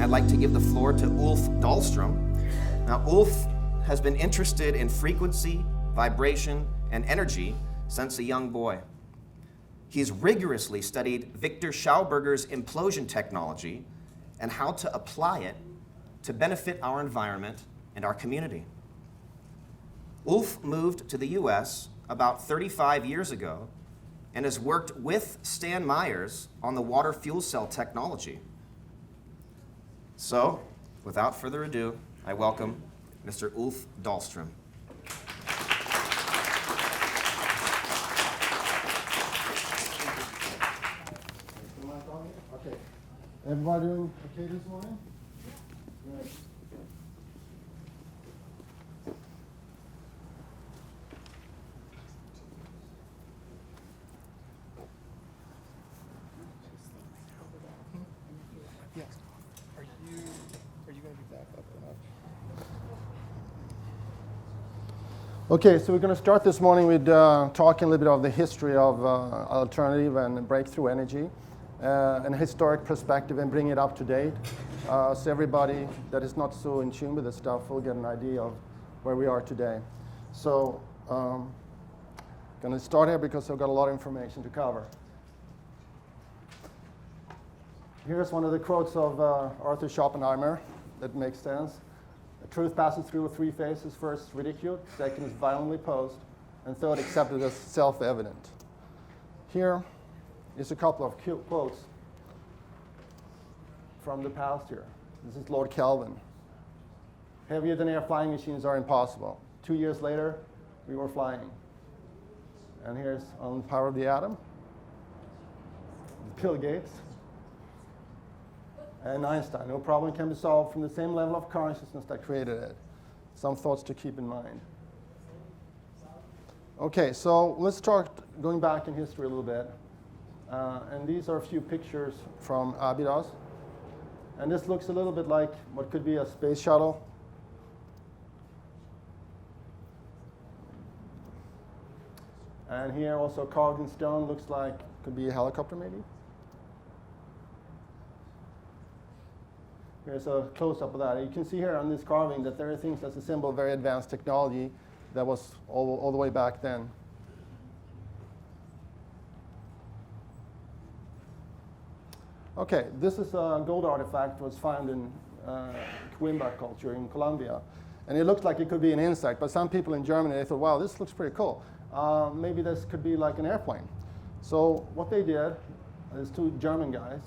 I'd like to give the floor to Ulf Dahlström. Now, Ulf has been interested in frequency, vibration, and energy since a young boy. He's rigorously studied Victor Schauberger's implosion technology and how to apply it to benefit our environment and our community. Ulf moved to the US about 35 years ago and has worked with Stan Meyer on the water fuel cell technology. So, without further ado, I welcome Mr. Ulf Dahlström. Okay. Everybody doing okay this morning? Great. Yes. Are you going to be back up or not? Okay, so we're going to start this morning with talking a little bit of the history of alternative and breakthrough energy, and a historic perspective, and bring it up to date. So everybody that is not so in tune with this stuff will get an idea of where we are today. So going to start here because I've got a lot of information to cover. Here's one of the quotes of Arthur Schopenhauer that makes sense. The truth passes through three phases. First, ridiculed. Second is violently opposed. And third, accepted as self-evident. Here is a couple of quotes from the past here. This is Lord Kelvin. Heavier than air flying machines are impossible. 2 years later, we were flying. And here's on the power of the atom. Bill Gates. And Einstein. No problem can be solved from the same level of consciousness that created it. Some thoughts to keep in mind. Okay, so let's start going back in history a little bit. And these are a few pictures from Abydos. And this looks a little bit like what could be a space shuttle. And here also carved in stone looks like could be a helicopter maybe. Here's a close-up of that. You can see here on this carving that there are things that's a symbol of very advanced technology that was all the way back then. Okay, this is a gold artifact that was found in Coimba culture in Colombia. And it looks like it could be an insect, but some people in Germany, they thought, wow, this looks pretty cool. Maybe this could be like an airplane. So what they did, these two German guys,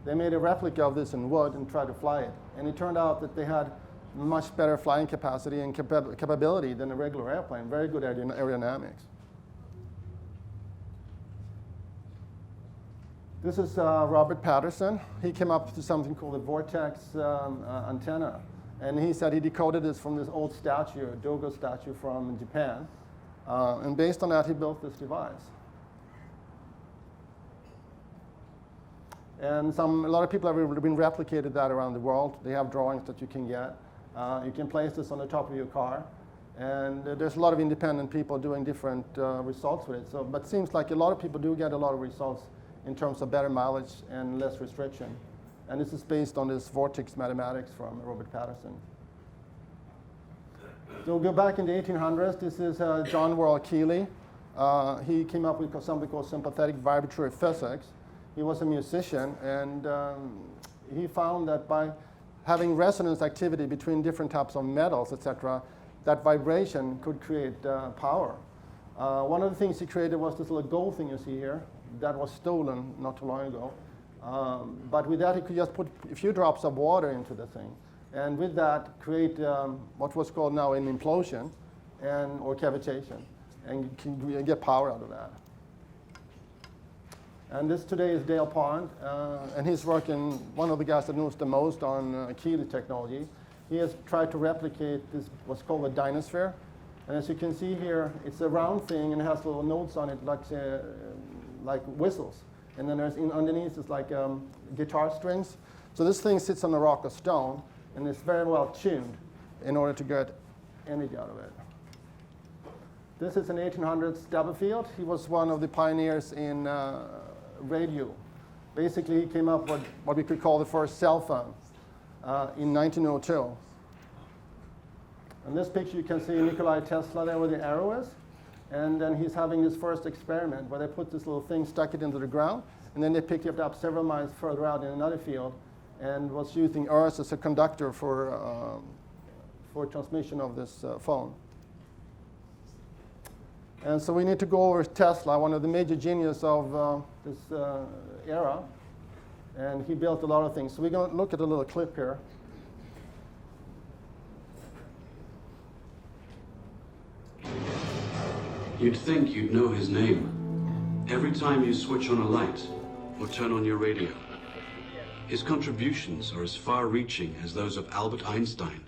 they made a replica of this in wood and tried to fly it. And it turned out that they had much better flying capacity and capability than a regular airplane, very good aerodynamics. This is Robert Patterson. He came up with something called a vortex antenna. And he said he decoded this from this old statue, a Dogo statue from Japan. And based on that, he built this device. And a lot of people have been replicated that around the world. They have drawings that you can get. You can place this on the top of your car. And there's a lot of independent people doing different results with it. So, but it seems like a lot of people do get a lot of results in terms of better mileage and less restriction. And this is based on this vortex mathematics from Robert Patterson. So we'll go back in the 1800s. This is John Worrell Keely. He came up with something called sympathetic vibratory physics. He was a musician, and he found that by having resonance activity between different types of metals, etc., that vibration could create power. One of the things he created was this little gold thing you see here that was stolen not too long ago. But with that, he could just put a few drops of water into the thing, and with that, create what was called now an implosion or cavitation, and you can get power out of that. And this today is Dale Pond, and he's working, one of the guys that knows the most on Keely technology. He has tried to replicate this, what's called a dynasphere. And as you can see here, it's a round thing and it has little notes on it like whistles. And then underneath is like guitar strings. So this thing sits on a rock or stone, and it's very well tuned in order to get energy out of it. This is an 1800s Stubblefield. He was one of the pioneers in radio. Basically, he came up with what we could call the first cell phone. in 1902. In this picture you can see Nikola Tesla there where the arrow is, and then he's having his first experiment where they put this little thing, stuck it into the ground, and then they picked it up several miles further out in another field and was using Earth as a conductor for transmission of this phone. And so we need to go over Tesla, one of the major geniuses of this era, and he built a lot of things. So we're going to look at a little clip here. You'd think you'd know his name. Every time you switch on a light or turn on your radio, his contributions are as far-reaching as those of Albert Einstein,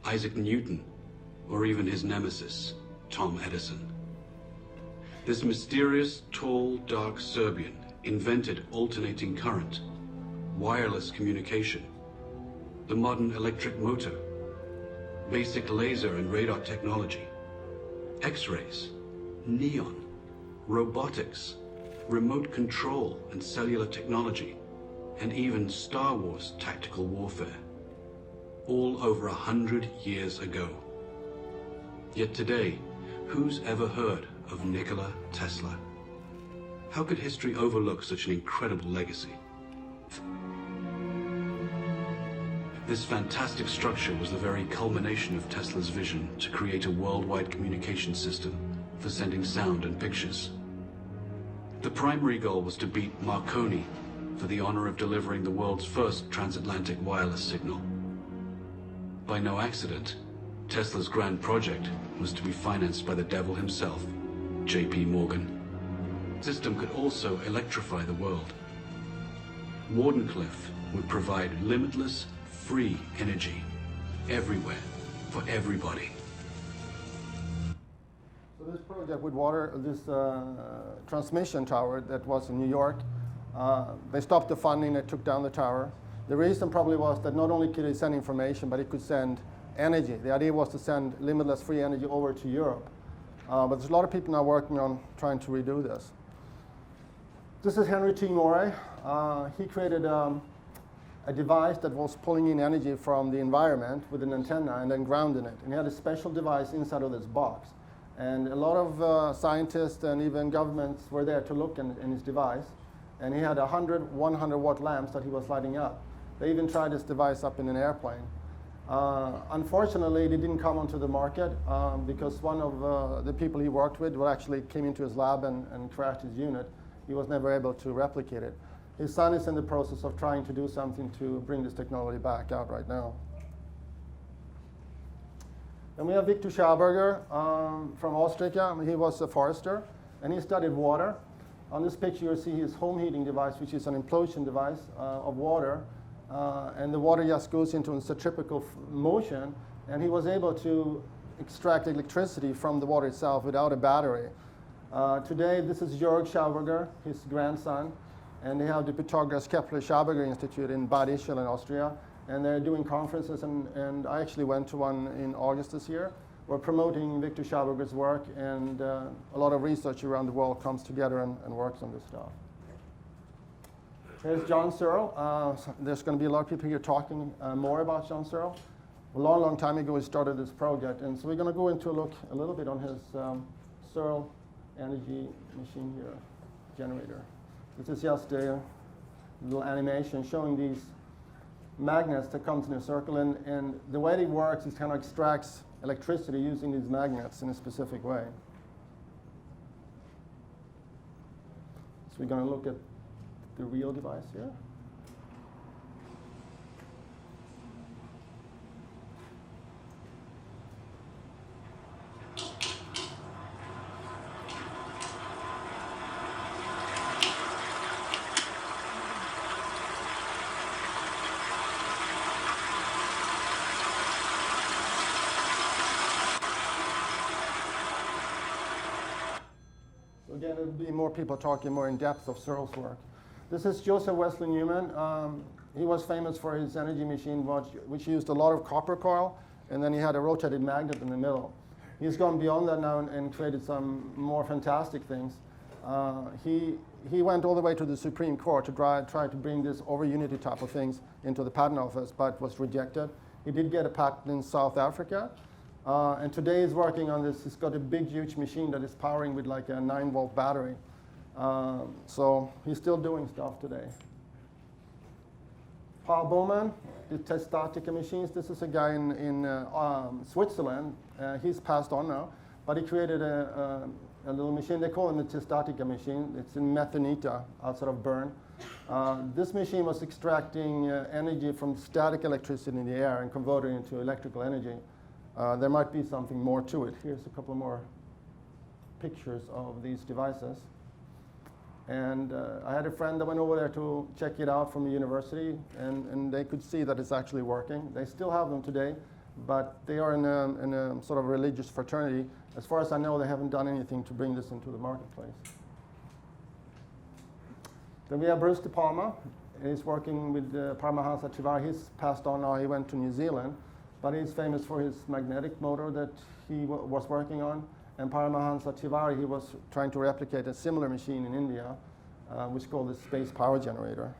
Isaac Newton, or even his nemesis, Tom Edison. This mysterious, tall, dark Serbian invented alternating current, wireless communication, the modern electric motor, basic laser and radar technology, X-rays, neon, robotics, remote control and cellular technology, and even Star Wars tactical warfare, all over 100 years ago. Yet today, who's ever heard of Nikola Tesla? How could history overlook such an incredible legacy? This fantastic structure was the very culmination of Tesla's vision to create a worldwide communication system for sending sound and pictures. The primary goal was to beat Marconi for the honor of delivering the world's first transatlantic wireless signal. By no accident, Tesla's grand project was to be financed by the devil himself, J.P. Morgan. The system could also electrify the world. Wardenclyffe would provide limitless, free energy everywhere for everybody. So this project with water, this transmission tower that was in New York, they stopped the funding, they took down the tower. The reason probably was that not only could it send information, but it could send energy. The idea was to send limitless free energy over to Europe. But there's a lot of people now working on trying to redo this. This is Henry T. Morey. He created a device that was pulling in energy from the environment with an antenna and then grounding it. And he had a special device inside of this box. And a lot of scientists and even governments were there to look in his device. And he had 100 100-watt lamps that he was lighting up. They even tried this device up in an airplane. Unfortunately, it didn't come onto the market because one of the people he worked with actually came into his lab and crashed his unit. He was never able to replicate it. His son is in the process of trying to do something to bring this technology back out right now. Then we have Victor Schauberger from Austria. He was a forester, and he studied water. On this picture, you see his home heating device, which is an implosion device of water. And the water just goes into a centripetal motion, and he was able to extract electricity from the water itself without a battery. Today, this is Jörg Schauberger, his grandson, and they have the Pythagoras Kepler Schauberger Institute in Bad Ischl in Austria, and they're doing conferences, and I actually went to one in August this year. We're promoting Victor Schauberger's work, and a lot of research around the world comes together and works on this stuff. Here's John Searle. There's going to be a lot of people here talking more about John Searle. A long, long time ago, he started this project, and so we're going to go into a little bit on his Searle energy machine here, generator. This is just a little animation showing these magnets that comes in a circle, and the way it works is kind of extracts electricity using these magnets in a specific way. So we're going to look at the real device here. So again, there'll be more people talking more in depth of Searle's work. This is Joseph Wesley Newman. He was famous for his energy machine, which used a lot of copper coil, and then he had a rotated magnet in the middle. He's gone beyond that now and created some more fantastic things. He went all the way to the Supreme Court to try to bring this over unity type of things into the patent office, but was rejected. He did get a patent in South Africa, and today he's working on this. He's got a big, huge machine that is powering with like a 9-volt battery. So he's still doing stuff today. Paul Bowman did Testatica machines. This is a guy in Switzerland. He's passed on now, but he created a little machine. They call it the Testatica machine. It's in Methanita outside of Bern. This machine was extracting energy from static electricity in the air and converting it into electrical energy. There might be something more to it. Here's a couple more pictures of these devices. And I had a friend that went over there to check it out from the university, and they could see that it's actually working. They still have them today, but they are in a sort of religious fraternity. As far as I know, they haven't done anything to bring this into the marketplace. Then we have Bruce De Palma. He's working with Paramahansa Tiwari. He's passed on now. He went to New Zealand, but he's famous for his magnetic motor that he was working on. And Paramahansa Tiwari, he was trying to replicate a similar machine in India, which is called the space power generator.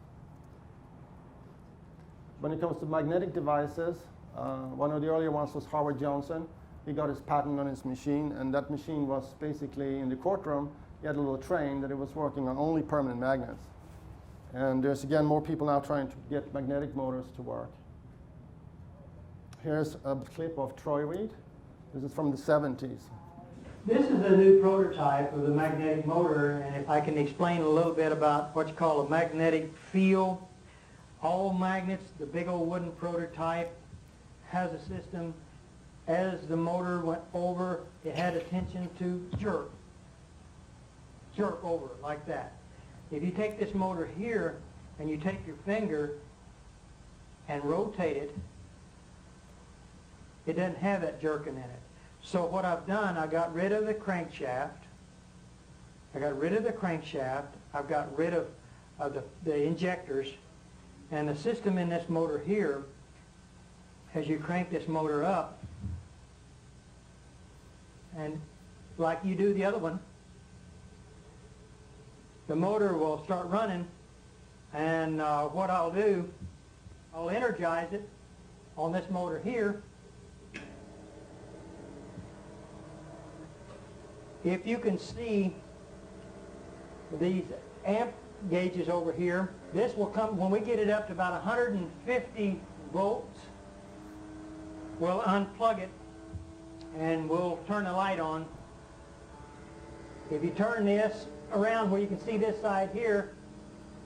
When it comes to magnetic devices, one of the earlier ones was Howard Johnson. He got his patent on his machine, and that machine was basically in the courtroom. He had a little train that it was working on only permanent magnets. And there's again more people now trying to get magnetic motors to work. Here's a clip of Troy Reed. This is from the 70s. This is a new prototype of the magnetic motor, and if I can explain a little bit about what you call a magnetic field. All magnets, the big old wooden prototype, has a system. As the motor went over, it had a tension to jerk over like that. If you take this motor here and you take your finger and rotate it, it doesn't have that jerking in it. So what I've done, I got rid of the crankshaft. I've got rid of the injectors, and the system in this motor here, as you crank this motor up, and like you do the other one, the motor will start running, and what I'll do, I'll energize it on this motor here. If you can see these amp gauges over here, this will come, when we get it up to about 150 volts, we'll unplug it and we'll turn the light on. If you turn this around where you can see this side here,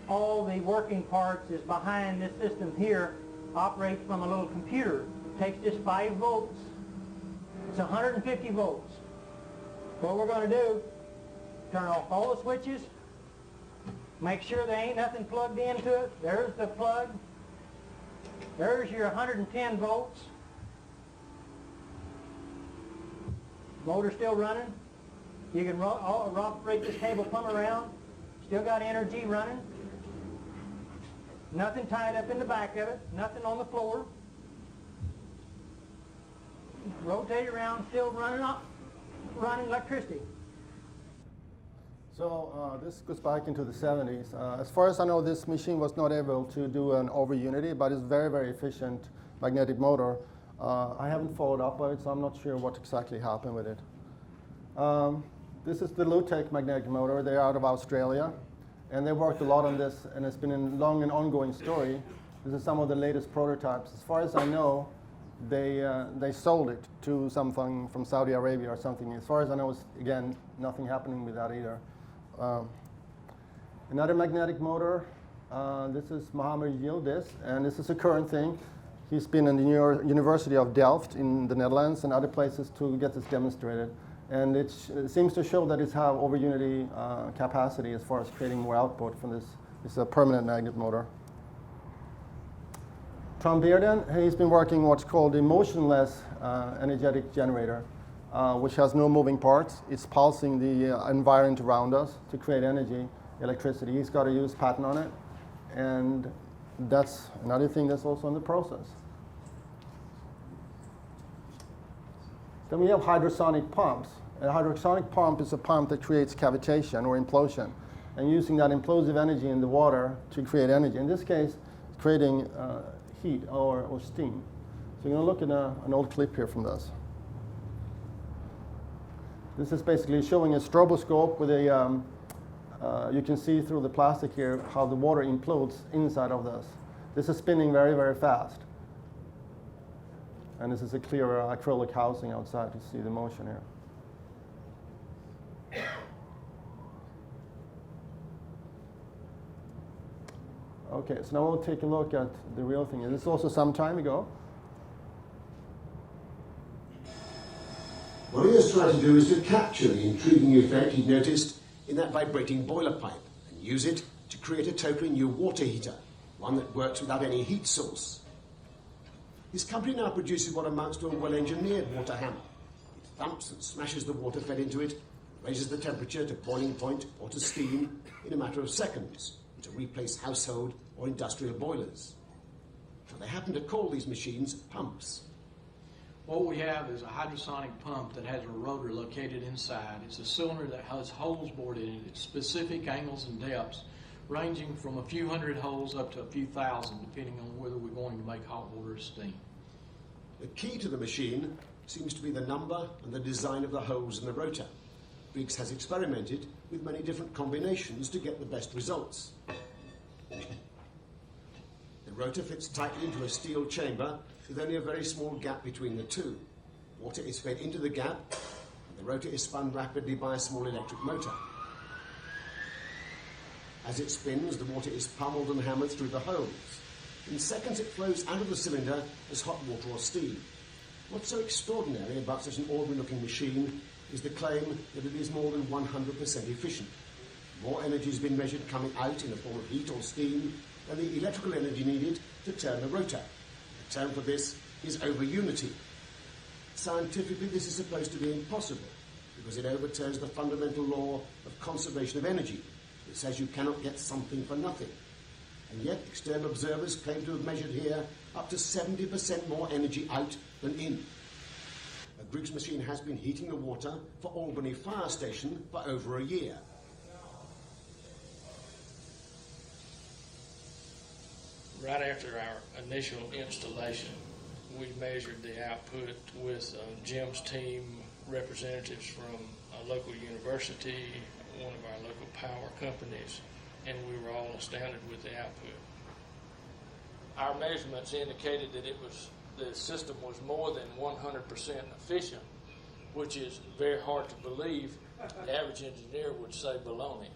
all the working parts is behind this system here, operates from a little computer. It takes just 5 volts. It's 150 volts. What we're going to do, turn off all the switches, make sure there ain't nothing plugged into it. There's the plug. There's your 110 volts. Motor still running. You can operate this cable plumb around. Still got energy running. Nothing tied up in the back of it. Nothing on the floor. Rotate around, still running electricity. So this goes back into the 70s. As far as I know, this machine was not able to do an over unity, but it's very, very efficient magnetic motor. I haven't followed up on it, so I'm not sure what exactly happened with it. This is the Lutech magnetic motor. They're out of Australia, and they worked a lot on this, and it's been a long and ongoing story. This is some of the latest prototypes. As far as I know, they sold it to something from Saudi Arabia or something. As far as I know, again, nothing happening with that either. Another magnetic motor, this is Mohammed Yildiz, and this is a current thing. He's been in the University of Delft in the Netherlands and other places to get this demonstrated. And it seems to show that it's have over unity capacity as far as creating more output from this. It's a permanent magnet motor. Tom Bearden, he's been working what's called a motionless energetic generator, which has no moving parts. It's pulsing the environment around us to create energy, electricity. He's got a use patent on it, and that's another thing that's also in the process. Then we have hydrosonic pumps, A hydrosonic pump is a pump that creates cavitation or implosion, and using that implosive energy in the water to create energy. In this case, creating heat or steam. So you're going to look at an old clip here from this. This is basically showing a stroboscope with a, you can see through the plastic here how the water implodes inside of this. This is spinning very, very fast. And this is a clear acrylic housing outside to see the motion here. Okay, so now we'll take a look at the real thing. This is also some time ago. What he was trying to do is to capture the intriguing effect he'd noticed in that vibrating boiler pipe and use it to create a totally new water heater, one that works without any heat source. His company now produces what amounts to a well-engineered water hammer. It thumps and smashes the water fed into it, raises the temperature to boiling point or to steam in a matter of seconds to replace household or industrial boilers. Now, they happen to call these machines pumps. What we have is a hydrosonic pump that has a rotor located inside. It's a cylinder that has holes bored in it at specific angles and depths, ranging from a few hundred holes up to a few thousand, depending on whether we're going to make hot water or steam. The key to the machine seems to be the number and the design of the holes in the rotor. Briggs has experimented with many different combinations to get the best results. The rotor fits tightly into a steel chamber with only a very small gap between the two. Water is fed into the gap, and the rotor is spun rapidly by a small electric motor. As it spins, the water is pummeled and hammered through the holes. In seconds, it flows out of the cylinder as hot water or steam. What's so extraordinary about such an ordinary-looking machine is the claim that it is more than 100% efficient. More energy has been measured coming out in the form of heat or steam than the electrical energy needed to turn the rotor. The term for this is over-unity. Scientifically, this is supposed to be impossible because it overturns the fundamental law of conservation of energy. It says you cannot get something for nothing. And yet, external observers claim to have measured here up to 70% more energy out than in. A Griggs machine has been heating the water for Albany Fire Station for over a year. Right after our initial installation, we measured the output with Jim's team, representatives from a local university, one of our local power companies, and we were all astounded with the output. Our measurements indicated that the system was more than 100% efficient, which is very hard to believe. The average engineer would say baloney.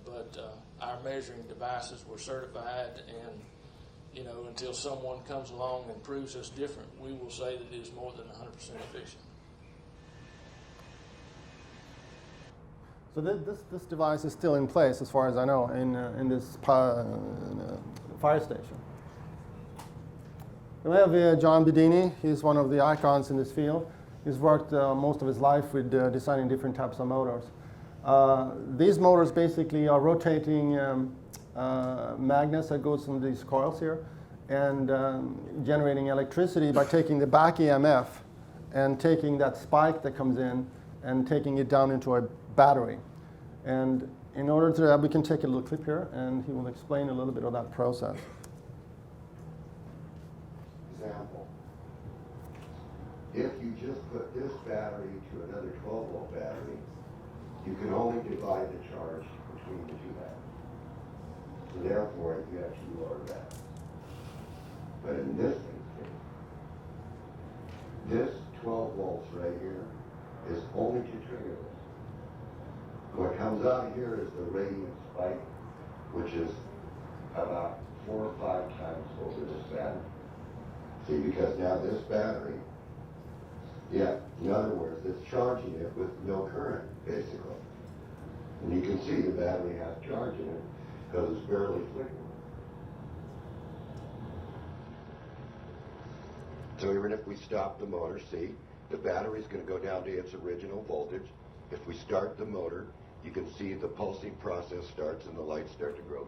But our measuring devices were certified, and until someone comes along and proves us different, we will say that it is more than 100% efficient. So this device is still in place, as far as I know, in this fire station. And we have John Bedini. He's one of the icons in this field. He's worked most of his life with designing different types of motors. These motors basically are rotating magnets that goes in these coils here and generating electricity by taking the back EMF and taking that spike that comes in and taking it down into a battery. And in order to that, we can take a little clip here, and he will explain a little bit of that process. Example. If you just put this battery to another 12-volt battery, you can only divide the charge between the two batteries. So therefore, you have two lower batteries. But in this instance, this 12 volts right here is only to trigger this. What comes out of here is the radiant spike, which is about 4 or 5 times over this battery. See, because now this battery, in other words, it's charging it with no current, basically. And you can see the battery has charge in it because it's barely flickering. So even if we stop the motor, see, the battery's going to go down to its original voltage. If we start the motor, you can see the pulsing process starts and the lights start to grow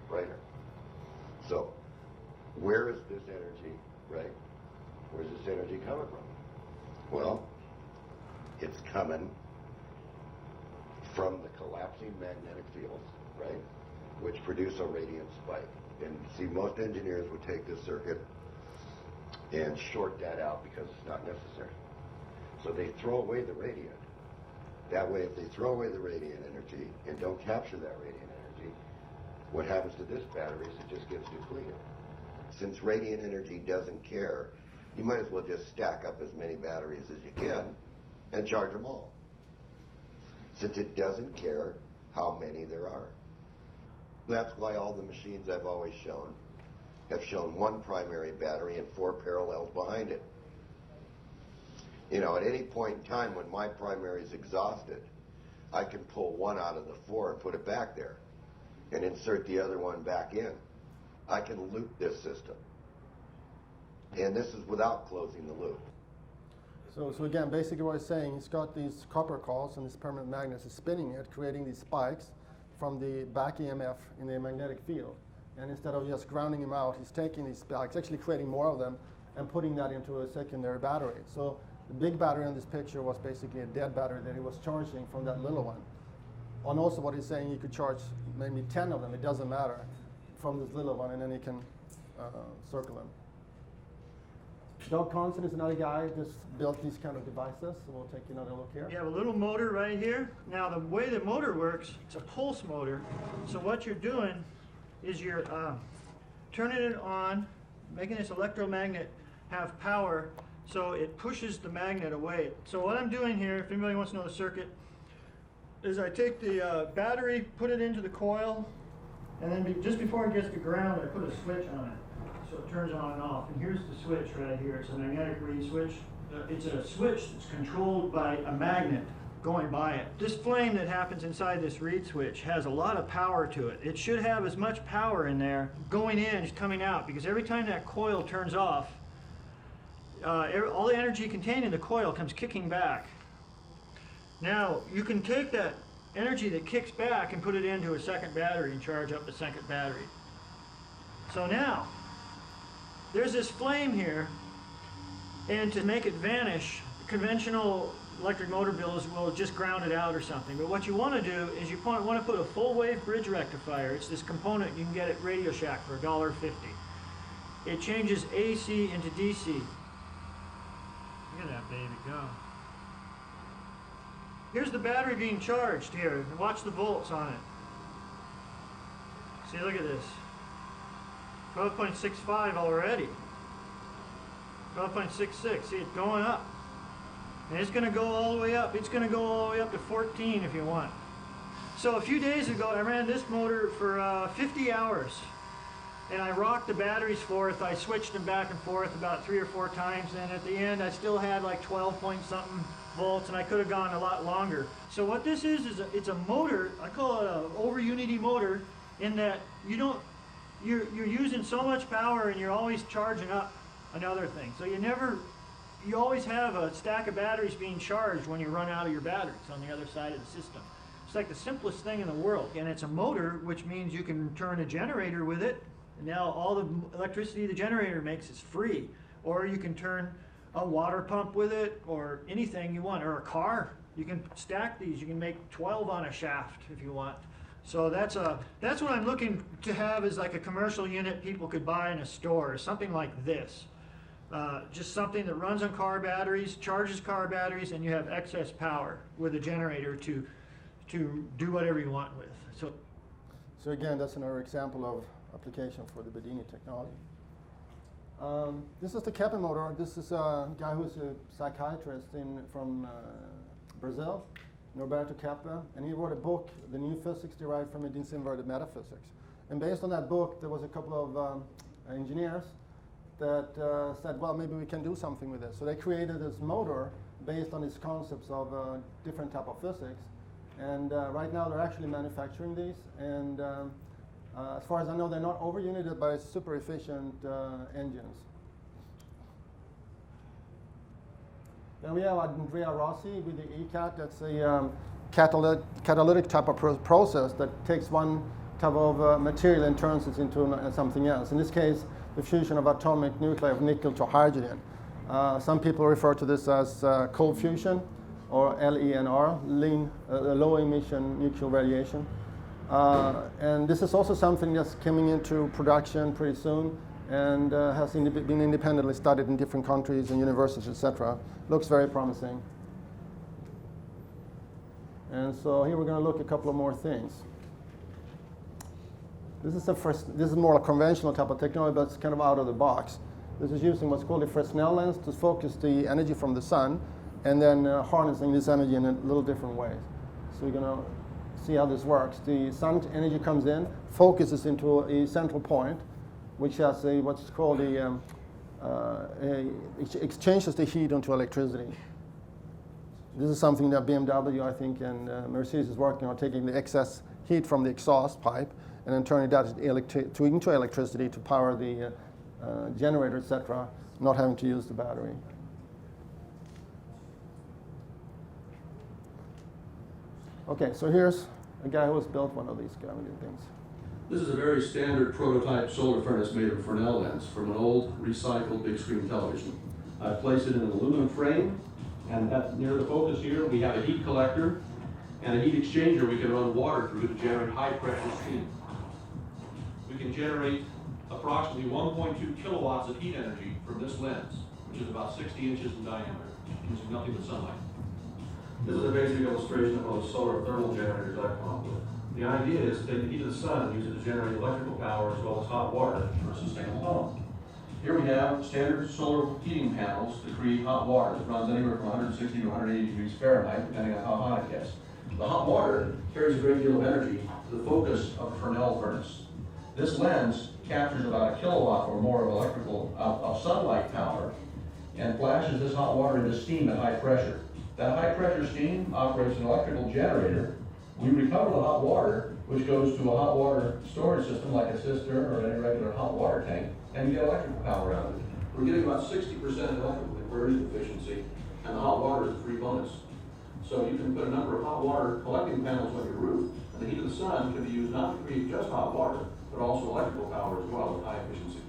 brighter. So, where is this energy, right? Where's this energy coming from? Well, it's coming from the collapsing magnetic fields, right, which produce a radiant spike. And see, most engineers would take this circuit and short that out because it's not necessary. So they throw away the radiant. That way, if they throw away the radiant energy and don't capture that radiant energy, what happens to this battery is it just gets depleted. Since radiant energy doesn't care, you might as well just stack up as many batteries as you can and charge them all. Since it doesn't care how many there are. That's why all the machines I've always shown have shown one primary battery and 4 parallels behind it. You know, at any point in time when my primary is exhausted, I can pull one out of the 4 and put it back there and insert the other one back in. I can loop this system. And this is without closing the loop. So again, basically what he's saying, he's got these copper coils and these permanent magnets, is spinning it, creating these spikes from the back EMF in the magnetic field. And instead of just grounding them out, he's taking these spikes, actually creating more of them, and putting that into a secondary battery. So the big battery in this picture was basically a dead battery that he was charging from that little one. And also what he's saying, you could charge maybe 10 of them, it doesn't matter, from this little one, and then you can circle them. Doug Conson is another guy who just built these kind of devices, so we'll take another look here. You have a little motor right here. Now the way the motor works, it's a pulse motor. So what you're doing is you're turning it on, making this electromagnet have power, so it pushes the magnet away. So what I'm doing here, if anybody wants to know the circuit, is I take the battery, put it into the coil, and then just before it gets to ground, I put a switch on it. So it turns on and off. And here's the switch right here. It's a magnetic reed switch. It's a switch that's controlled by a magnet going by it. This flame that happens inside this reed switch has a lot of power to it. It should have as much power in there going in as coming out, because every time that coil turns off, all the energy contained in the coil comes kicking back. Now, you can take that energy that kicks back and put it into a second battery and charge up the second battery. So now, there's this flame here, and to make it vanish, conventional electric motor builds will just ground it out or something. But what you want to do is you want to put a full wave bridge rectifier. It's this component you can get at Radio Shack for $1.50. It changes AC into DC. Look at that baby go. Here's the battery being charged here. Watch the volts on it. See, look at this. 12.65 already. 12.66. See, it's going up. And it's going to go all the way up. It's going to go all the way up to 14 if you want. So a few days ago, I ran this motor for 50 hours. And I rocked the batteries forth. I switched them back and forth about 3 or 4 times. And at the end, I still had like 12 point something volts, and I could have gone a lot longer. So what this is it's a motor. I call it an over unity motor, in that you're using so much power and you're always charging up another thing. So you always have a stack of batteries being charged when you run out of your batteries on the other side of the system. It's like the simplest thing in the world. And it's a motor, which means you can turn a generator with it. And now all the electricity the generator makes is free. Or you can turn a water pump with it, or anything you want, or a car. You can stack these. You can make 12 on a shaft if you want. So that's what I'm looking to have, is like a commercial unit people could buy in a store, something like this. Just something that runs on car batteries, charges car batteries, and you have excess power with a generator to do whatever you want with. So again, that's another example of application for the Bedini technology. This is the Keppe motor. This is a guy who's a psychiatrist from Brazil, Norberto Keppe, and he wrote a book, The New Physics Derived from Medin's Inverted Metaphysics. And based on that book, there was a couple of engineers that said, well, maybe we can do something with this. So they created this motor based on these concepts of different type of physics. And right now they're actually manufacturing these. And as far as I know, they're not over-united, but it's super efficient engines. Then we have Andrea Rossi with the ECAT. That's a catalytic type of process that takes one type of material and turns it into something else. In this case, the fusion of atomic nuclei of nickel to hydrogen. Some people refer to this as cold fusion. or LENR, low emission nuclear radiation. And this is also something that's coming into production pretty soon and has been independently studied in different countries and universities, etc. Looks very promising. And so here we're going to look at a couple of more things. This is more a conventional type of technology, but it's kind of out of the box. This is using what's called a Fresnel lens to focus the energy from the sun and then harnessing this energy in a little different ways. So we're going to see how this works. The sun energy comes in, focuses into a central point, which has what's called exchanges the heat into electricity. This is something that BMW, I think, and Mercedes is working on, taking the excess heat from the exhaust pipe and then turning that into electricity to power the generator, etc., not having to use the battery. Okay, so here's a guy who has built one of these kind of things. This is a very standard prototype solar furnace made of a Fresnel lens from an old recycled big screen television. I've placed it in an aluminum frame, and near the focus here we have a heat collector and a heat exchanger we can run water through to generate high pressure steam. We can generate approximately 1.2 kilowatts of heat energy from this lens, which is about 60 inches in diameter, using nothing but sunlight. This is a basic illustration of those solar thermal generators I've come up with. The idea is to take the heat of the sun and use it to generate electrical power as well as hot water for a sustainable home. Here we have standard solar heating panels to create hot water that runs anywhere from 160 to 180 degrees Fahrenheit, depending on how hot it gets. The hot water carries a great deal of energy to the focus of a Fresnel furnace. This lens captures about a kilowatt or more of sunlight power and flashes this hot water into steam at high pressure. That high pressure steam operates an electrical generator. We recover the hot water, which goes to a hot water storage system like a cistern or any regular hot water tank, and we get electrical power out of it. We're getting about 60% electrical conversion efficiency, and the hot water is a free bonus. So you can put a number of hot water collecting panels on your roof, and the heat of the sun can be used not to create just hot water, but also electrical power as well with high efficiency.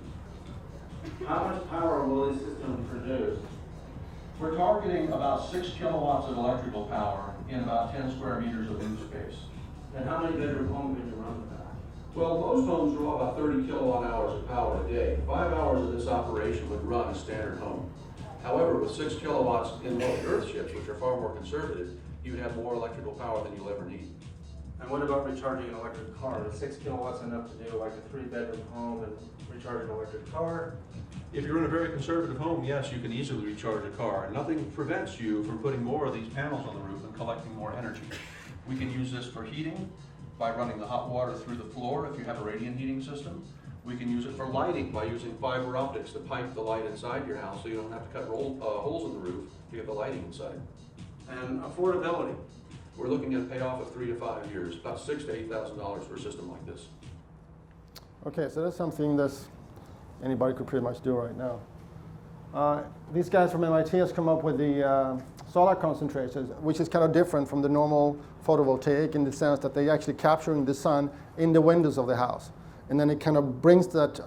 How much power will this system produce? We're targeting about 6 kilowatts of electrical power in about 10 square meters of roof space. And how many bedroom home can you run with that? Well, most homes draw about 30 kilowatt hours of power a day. 5 hours of this operation would run a standard home. However, with 6 kilowatts in most earthships, which are far more conservative, you'd have more electrical power than you'll ever need. And what about recharging an electric car? Is 6 kilowatts enough to do like a 3-bedroom home and recharge an electric car? If you're in a very conservative home, yes, you can easily recharge a car. Nothing prevents you from putting more of these panels on the roof and collecting more energy. We can use this for heating by running the hot water through the floor if you have a radiant heating system. We can use it for lighting by using fiber optics to pipe the light inside your house so you don't have to cut holes in the roof to get the lighting inside. And affordability? We're looking at a payoff of 3 to 5 years, about $6,000 to $8,000 for a system like this. Okay, so that's something that anybody could pretty much do right now. These guys from MIT has come up with the solar concentrations, which is kind of different from the normal photovoltaic in the sense that they're actually capturing the sun in the windows of the house. And then it kind of brings that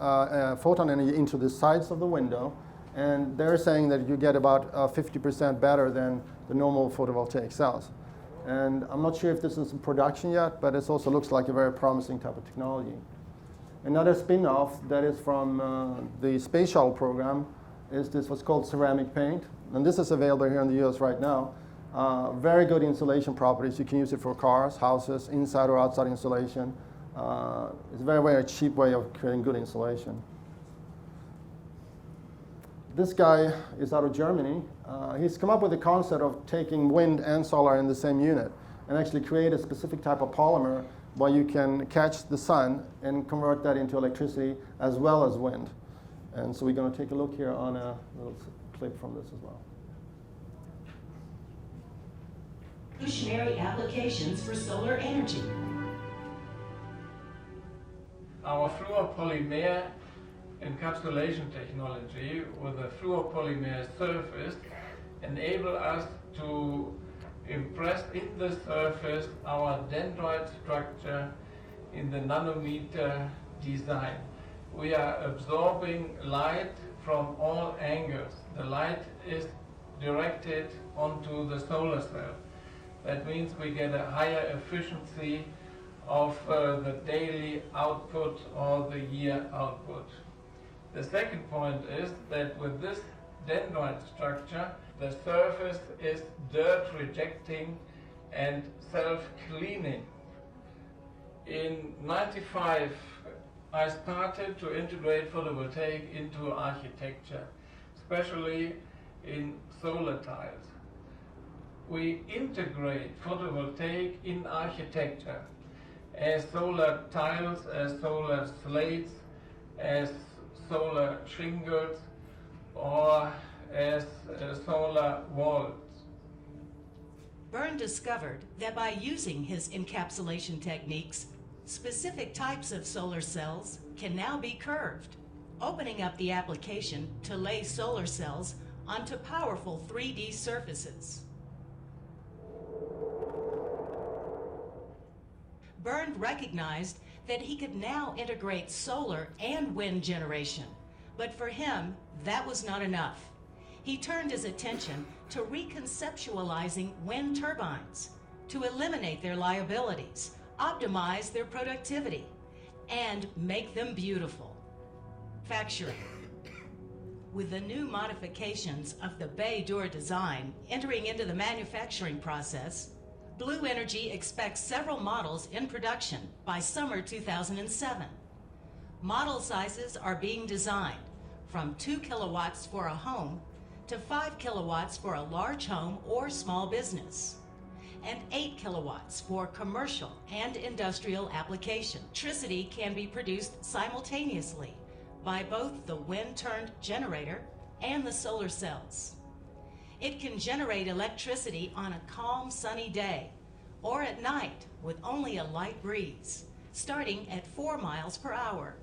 photon energy into the sides of the window. And they're saying that you get about 50% better than the normal photovoltaic cells. And I'm not sure if this is in production yet, but it also looks like a very promising type of technology. Another spin-off that is from the space shuttle program is this what's called ceramic paint. And this is available here in the US right now. Very good insulation properties. You can use it for cars, houses, inside or outside insulation. It's a very, very cheap way of creating good insulation. This guy is out of Germany. He's come up with the concept of taking wind and solar in the same unit and actually create a specific type of polymer where you can catch the sun and convert that into electricity as well as wind. And so we're going to take a look here on a little clip from this as well. Evolutionary applications for solar energy. Our fluoropolymer encapsulation technology with a fluoropolymer surface enable us to impress in the surface our dendrite structure in the nanometer design. We are absorbing light from all angles. The light is directed onto the solar cell. That means we get a higher efficiency of the daily output or the year output. The second point is that with this dendrite structure, the surface is dirt rejecting and self-cleaning. In '95, I started to integrate photovoltaic into architecture, especially in solar tiles. We integrate photovoltaic in architecture as solar tiles, as solar slates, as solar shingles, or as solar walls. Byrne discovered that by using his encapsulation techniques, specific types of solar cells can now be curved, opening up the application to lay solar cells onto powerful 3D surfaces. Byrne recognized that he could now integrate solar and wind generation, but for him, that was not enough. He turned his attention to reconceptualizing wind turbines to eliminate their liabilities, optimize their productivity, and make them beautiful. Manufacturing. With the new modifications of the bay door design entering into the manufacturing process, Blue Energy expects several models in production by summer 2007. Model sizes are being designed from 2 kilowatts for a home to 5 kilowatts for a large home or small business, and 8 kilowatts for commercial and industrial application. Electricity can be produced simultaneously by both the wind-turned generator and the solar cells. It can generate electricity on a calm, sunny day or at night with only a light breeze, starting at 4 miles per hour.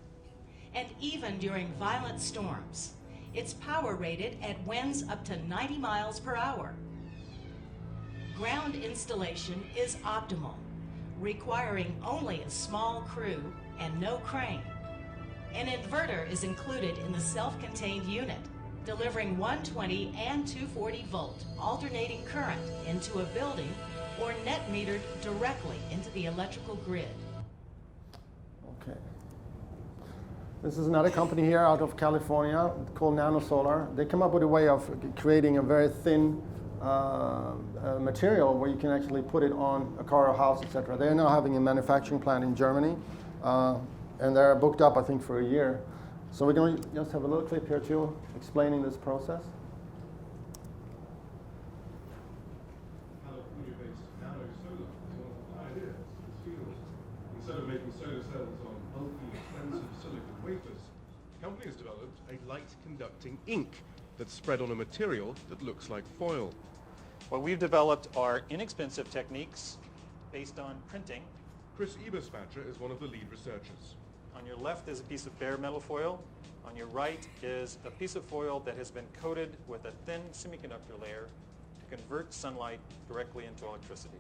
And even during violent storms, it's power rated at winds up to 90 miles per hour. Ground installation is optimal, requiring only a small crew and no crane. An inverter is included in the self-contained unit, delivering 120 and 240 volt alternating current into a building or net metered directly into the electrical grid. Okay. This is another company here out of California called NanoSolar. They come up with a way of creating a very thin material where you can actually put it on a car or house, etc. They're now having a manufacturing plant in Germany, and they're booked up, I think, for a year. So we're going to just have a little clip here too, explaining this process. California-based NanoSolar is one of the ideas for this field. Instead of making solar cells on bulky, expensive silicon wafers, the company has developed a light-conducting ink that's spread on a material that looks like foil. What we've developed are inexpensive techniques based on printing. Chris Eberspacher is one of the lead researchers. On your left is a piece of bare metal foil. On your right is a piece of foil that has been coated with a thin semiconductor layer to convert sunlight directly into electricity.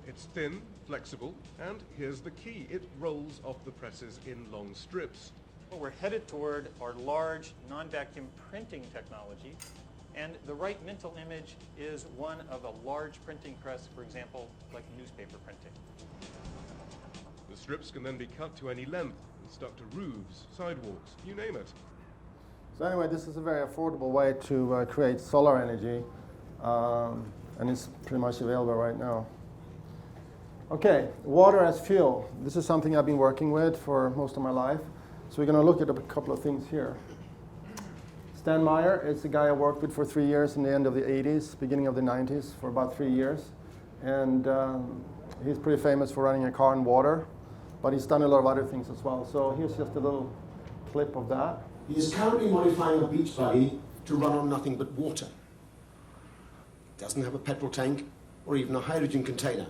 It's thin, flexible, and here's the key. It rolls off the presses in long strips. Well, we're headed toward our large non-vacuum printing technology, and the right mental image is one of a large printing press, for example, like newspaper printing. The strips can then be cut to any length and stuck to roofs, sidewalks, you name it. So anyway, this is a very affordable way to create solar energy, and it's pretty much available right now. Okay, water as fuel. This is something I've been working with for most of my life. So we're going to look at a couple of things here. Stan Meyer is a guy I worked with for 3 years in the end of the 80s, beginning of the 90s, for about 3 years. And he's pretty famous for running a car on water, but he's done a lot of other things as well. So here's just a little clip of that. He is currently modifying a beach buggy to run on nothing but water. It doesn't have a petrol tank or even a hydrogen container.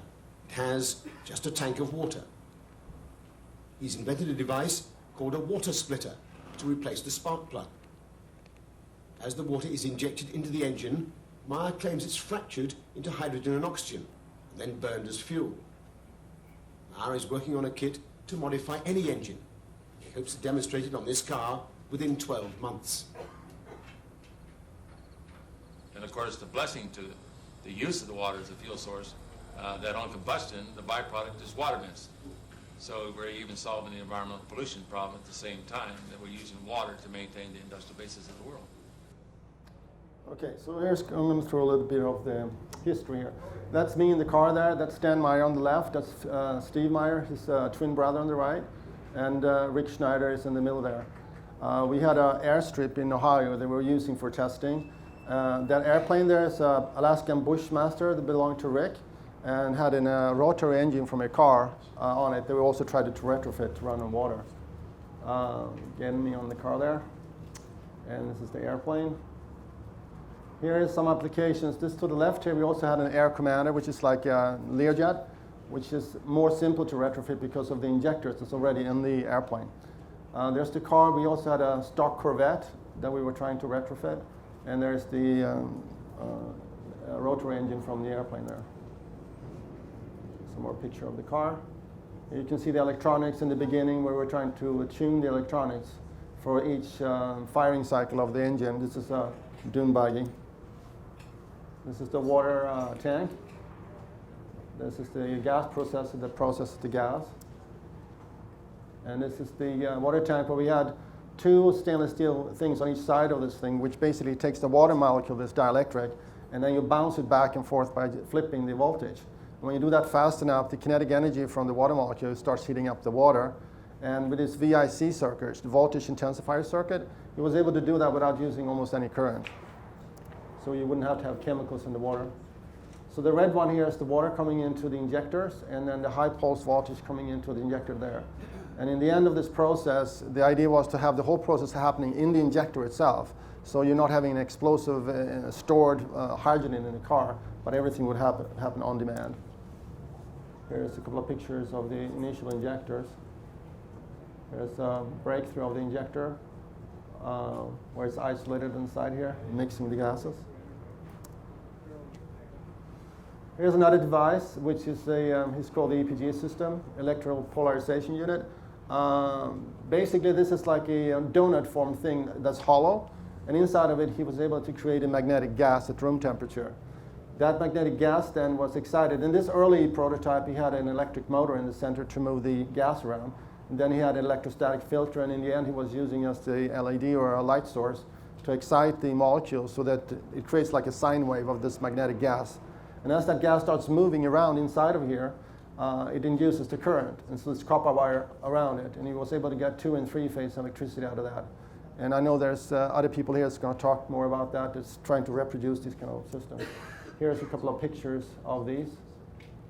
It has just a tank of water. He's invented a device called a water splitter to replace the spark plug. As the water is injected into the engine, Meyer claims it's fractured into hydrogen and oxygen, and then burned as fuel. Meyer is working on a kit to modify any engine. He hopes to demonstrate it on this car within 12 months. And of course, the blessing to the use of the water as a fuel source, that on combustion, the byproduct is water mist. So we're even solving the environmental pollution problem at the same time that we're using water to maintain the industrial basis of the world. Okay, so I'm going to throw a little bit of the history here. That's me in the car there. That's Stan Meyer on the left. That's Steve Meyer, his twin brother on the right. And Rick Schneider is in the middle there. We had an airstrip in Ohio that we were using for testing. That airplane there is an Alaskan Bushmaster that belonged to Rick and had a rotary engine from a car on it that we also tried to retrofit to run on water. Again, me on the car there. And this is the airplane. Here is some applications. This to the left here, we also had an air commander, which is like a Learjet, which is more simple to retrofit because of the injectors that's already in the airplane. There's the car. We also had a stock Corvette that we were trying to retrofit. And there's the rotary engine from the airplane there. Some more picture of the car. You can see the electronics in the beginning where we're trying to tune the electronics for each firing cycle of the engine. This is a dune buggy. This is the water tank. This is the gas processor that processes the gas. And this is the water tank where we had two stainless steel things on each side of this thing, which basically takes the water molecule, this dielectric, and then you bounce it back and forth by flipping the voltage. And when you do that fast enough, the kinetic energy from the water molecule starts heating up the water. And with this VIC circuit, the voltage intensifier circuit, he was able to do that without using almost any current. So you wouldn't have to have chemicals in the water. So the red one here is the water coming into the injectors, and then the high pulse voltage coming into the injector there. And in the end of this process, the idea was to have the whole process happening in the injector itself. So you're not having an explosive stored hydrogen in the car, but everything would happen on demand. Here's a couple of pictures of the initial injectors. There's a breakthrough of the injector where it's isolated inside here, mixing the gases. Here's another device, which is it's called the EPG system, electrical polarization unit. Basically, this is like a donut form thing that's hollow, and inside of it, he was able to create a magnetic gas at room temperature. That magnetic gas then was excited. In this early prototype, he had an electric motor in the center to move the gas around. And then he had an electrostatic filter, and in the end, he was using just a LED or a light source to excite the molecule so that it creates like a sine wave of this magnetic gas. And as that gas starts moving around inside of here, it induces the current. And so there's copper wire around it. And he was able to get 2- and 3-phase electricity out of that. And I know there's other people here that's going to talk more about that, that's trying to reproduce these kind of systems. Here's a couple of pictures of these.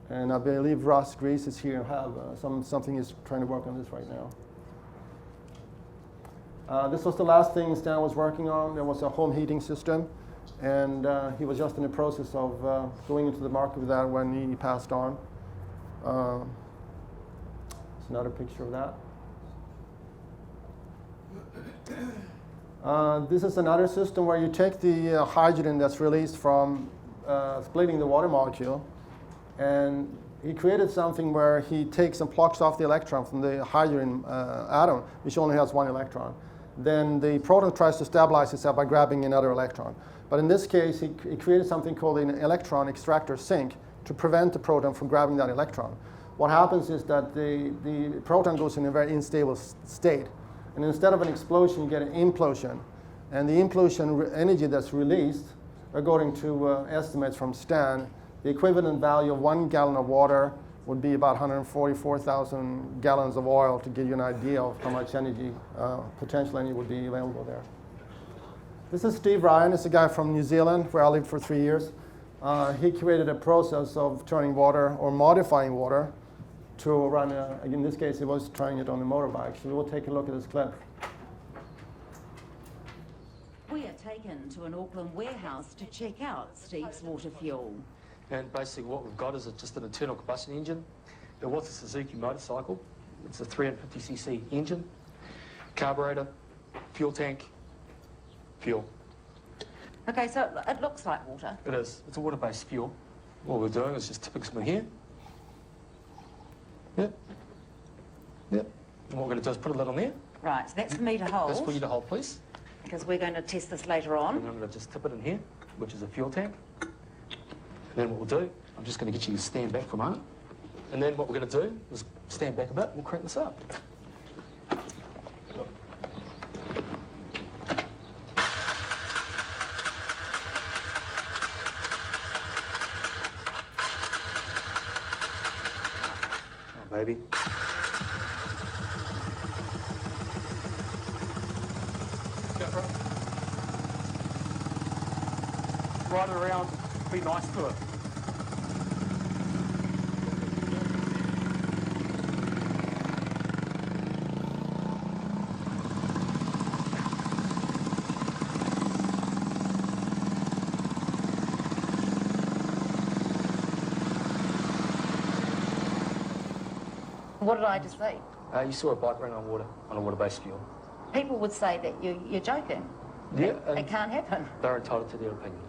And I believe Ross Grease is here and have something he's trying to work on this right now. This was the last thing Stan was working on. There was a home heating system. And he was just in the process of going into the market with that when he passed on. It's another picture of that. This is another system where you take the hydrogen that's released from splitting the water molecule, and he created something where he takes and plucks off the electron from the hydrogen atom, which only has one electron. Then the proton tries to stabilize itself by grabbing another electron. But in this case, he created something called an electron extractor sink to prevent the proton from grabbing that electron. What happens is that the proton goes in a very unstable state. And instead of an explosion, you get an implosion. And the implosion energy that's released, according to estimates from Stan, the equivalent value of 1 gallon of water would be about 144,000 gallons of oil, to give you an idea of how much energy, potential energy would be available there. This is Steve Ryan. It's a guy from New Zealand, where I lived for 3 years. He created a process of turning water or modifying water to run, in this case, he was trying it on a motorbike. So we'll take a look at this clip. We are taken to an Auckland warehouse to check out Steve's water fuel. And basically what we've got is just an internal combustion engine. It was a Suzuki motorcycle. It's a 350cc engine, carburetor, fuel tank, fuel. Okay, so it looks like water. It is. It's a water-based fuel. What we're doing is just tipping some in here. Yep. Yep. And what we're going to do is put a lid on there. Right, so that's for me to hold. That's for you to hold, please. Because we're going to test this later on. And I'm going to just tip it in here. which is a fuel tank. And then what we'll do, I'm just going to get you to stand back for a moment. And then what we're going to do is stand back a bit and we'll crank this up. Oh, baby. Right around, be nice to it. What did I just say? You saw a bike run on water, on a water-based fuel. People would say that you're joking. Yeah. It can't happen. They're entitled to their opinion.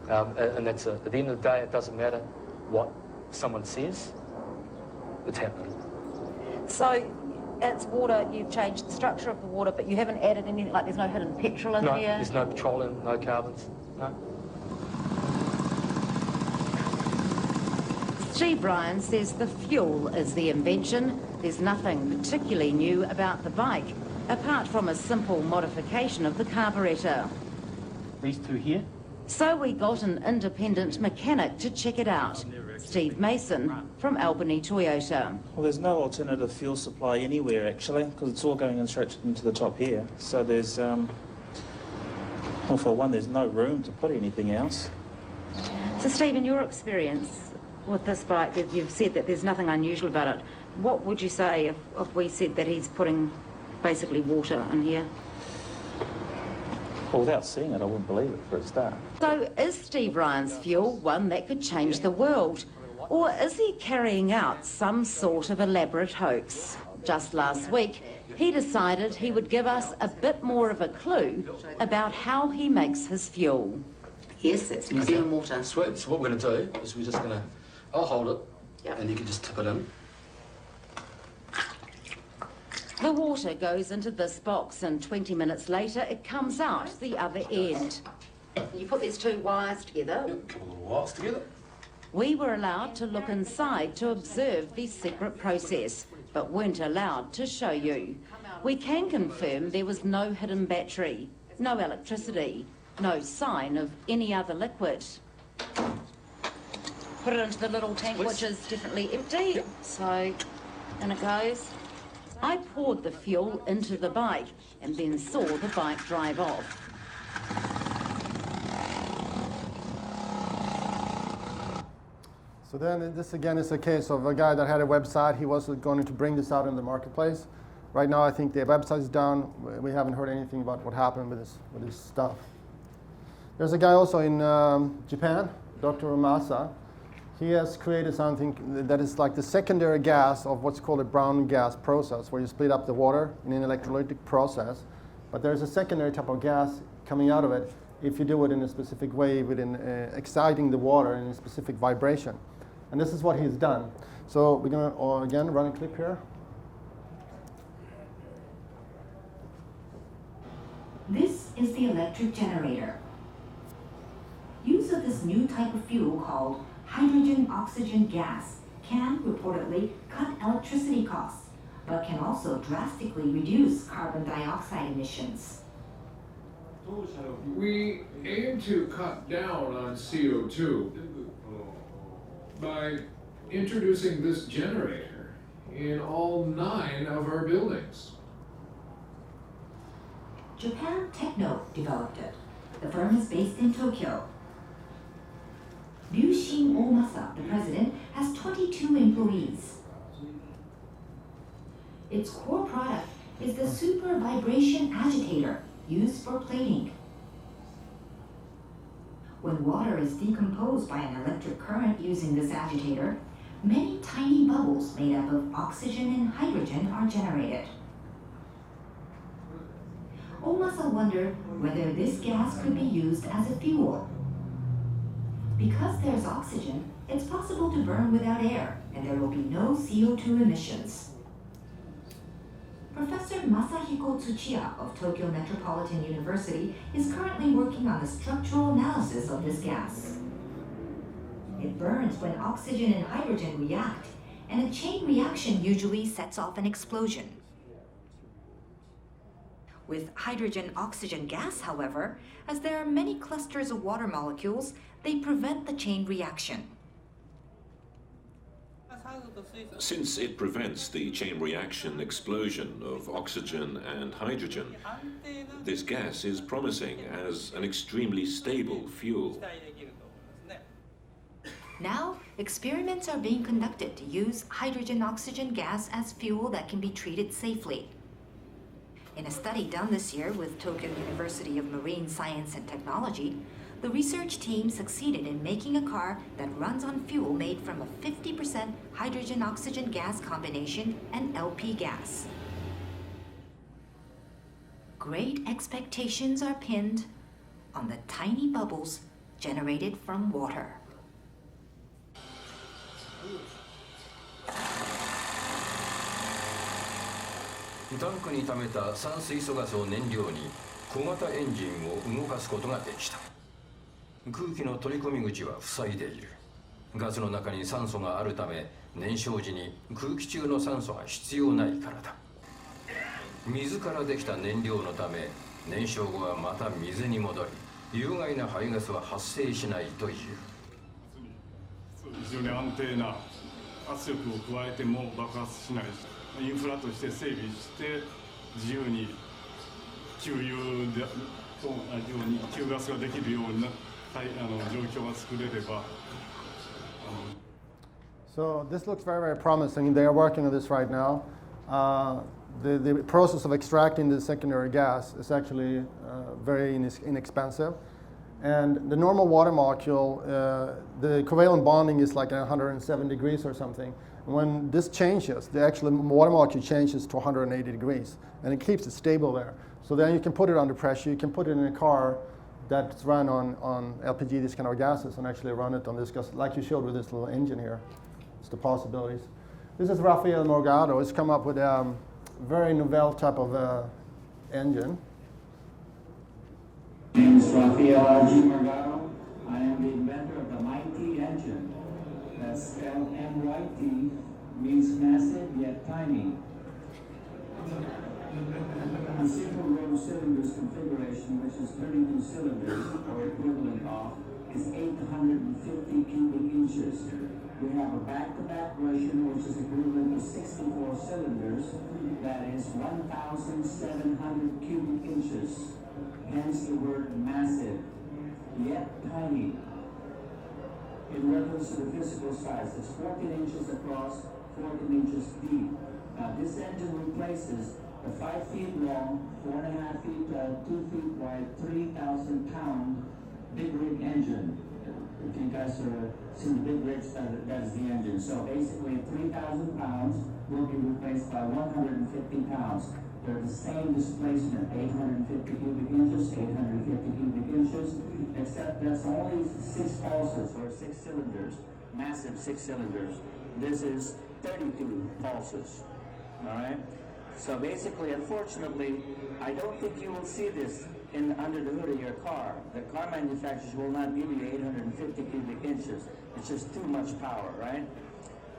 And that's at the end of the day, it doesn't matter what someone says, it's happening. So it's water, you've changed the structure of the water, but you haven't added anything, like there's no hidden petrol in No, here? there's no petroleum, no carbons, no. Steve Ryan says the fuel is the invention. There's nothing particularly new about the bike, apart from a simple modification of the carburettor. These two here? So we got an independent mechanic to check it out. Steve Mason from Albany Toyota. Well, there's no alternative fuel supply anywhere, actually, because it's all going in straight into the top here. So there's, well, for one, there's no room to put anything else. So, Steve, in your experience with this bike, you've said that there's nothing unusual about it. What would you say if we said that he's putting basically water in here? Well, without seeing it, I wouldn't believe it for a start. So is Steve Ryan's fuel one that could change the world? Or is he carrying out some sort of elaborate hoax? Just last week, he decided he would give us a bit more of a clue about how he makes his fuel. Yes, that's New Zealand water. Sweet. So what we're going to do is we're just going to, I'll hold it, and you can just tip it in. The water goes into this box and 20 minutes later it comes out the other end. You put these two wires together. A couple of wires together. We were allowed to look inside to observe the secret process, but weren't allowed to show you. We can confirm there was no hidden battery, no electricity, no sign of any other liquid. Put it into the little tank, which is definitely empty. So, in it goes. I poured the fuel into the bike and then saw the bike drive off. So then this again is a case of a guy that had a website. He was going to bring this out in the marketplace. Right now I think the website is down. We haven't heard anything about what happened with this stuff. There's a guy also in Japan, Dr. Umasa. He has created something that is like the secondary gas of what's called a brown gas process, where you split up the water in an electrolytic process. But there's a secondary type of gas coming out of it if you do it in a specific way, within exciting the water in a specific vibration. And this is what he's done. So we're going to, again, run a clip here. This is the electric generator. Use of this new type of fuel called hydrogen-oxygen gas can reportedly cut electricity costs, but can also drastically reduce carbon dioxide emissions. We aim to cut down on CO2 by introducing this generator in all 9 of our buildings. Japan Techno developed it. The firm is based in Tokyo. Ryushin Omasa, the president, has 22 employees. Its core product is the super vibration agitator used for plating. When water is decomposed by an electric current using this agitator, many tiny bubbles made up of oxygen and hydrogen are generated. Omasa wondered whether this gas could be used as a fuel. Because there's oxygen, it's possible to burn without air, and there will be no CO2 emissions. Professor Masahiko Tsuchiya of Tokyo Metropolitan University is currently working on the structural analysis of this gas. It burns when oxygen and hydrogen react, and a chain reaction usually sets off an explosion. With hydrogen-oxygen gas, however, as there are many clusters of water molecules, they prevent the chain reaction. Since it prevents the chain reaction explosion of oxygen and hydrogen, this gas is promising as an extremely stable fuel. Now, experiments are being conducted to use hydrogen-oxygen gas as fuel that can be treated safely. In a study done this year with Tokyo University of Marine Science and Technology, the research team succeeded in making a car that runs on fuel made from a 50% hydrogen-oxygen gas combination and LP gas. Great expectations are pinned on the tiny bubbles generated from water. タンクに溜めた酸水素ガスを燃料に小型エンジンを動かすことができた。空気の取り込み口は塞いでいる。ガスの中に酸素があるため燃焼時に空気中の酸素が必要ないからだ。水からできた燃料のため燃焼後はまた水に戻り有害な排ガスは発生しないという。非常に安定な圧力を加えても爆発しない。インフラとして整備して自由に給油でと同じように給ガスができるような状況が作れれば。So this looks very, very promising. They are working on this right now. The process of extracting the secondary gas is actually very inexpensive. And the normal water molecule, the covalent bonding is like 107 degrees or something. When this changes, the actual water molecule changes to 180 degrees, and it keeps it stable there. So then you can put it under pressure. You can put it in a car that's run on LPG, these kind of gases, and actually run it on this gas, like you showed with this little engine here. It's the possibilities. This is Rafael Morgado. He's come up with a very novel type of engine. My name is Rafael G. Morgado. I am the inventor of the Mighty engine. That's spelled M-Y-T, means massive yet tiny. The simple row cylinders configuration, which is 32 cylinders, or equivalent of, is 850 cubic inches. We have a back-to-back version, which is equivalent to 64 cylinders, that is 1,700 cubic inches. Hence the word massive, yet tiny. In reference to the physical size, it's 14 inches across, 14 inches deep. Now this engine replaces a 5 feet long, 4.5 feet, 2 feet wide, 3,000 pound big rig engine. If you guys are seen the big rigs, that's the engine. So basically 3,000 pounds will be replaced by 150 pounds. They're the same displacement, 850 cubic inches, 850 cubic inches, except that's only 6 pulses or 6 cylinders, massive 6 cylinders. This is 32 pulses, all right? So basically, unfortunately, I don't think you will see this under the hood of your car. The car manufacturers will not give you 850 cubic inches. It's just too much power, right?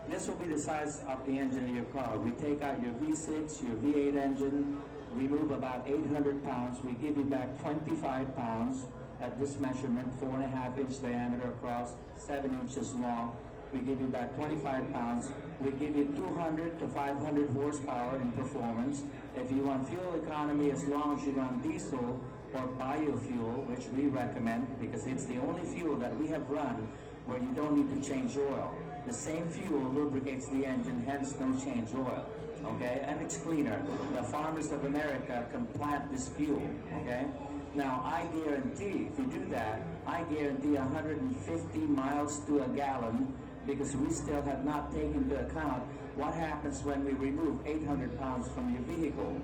This will be the size of the engine of your car. We take out your V6, your V8 engine, remove about 800 pounds. We give you back 25 pounds at this measurement, 4.5 inch diameter across, 7 inches long. We give you back 25 pounds. We give you 200 to 500 horsepower in performance. If you want fuel economy, as long as you run diesel or biofuel, which we recommend because it's the only fuel that we have run where you don't need to change oil. The same fuel lubricates the engine, hence no change oil, okay? And it's cleaner. The farmers of America can plant this fuel, okay? Now, I guarantee, if you do that, I guarantee 150 miles to a gallon because we still have not taken into account what happens when we remove 800 pounds from your vehicle.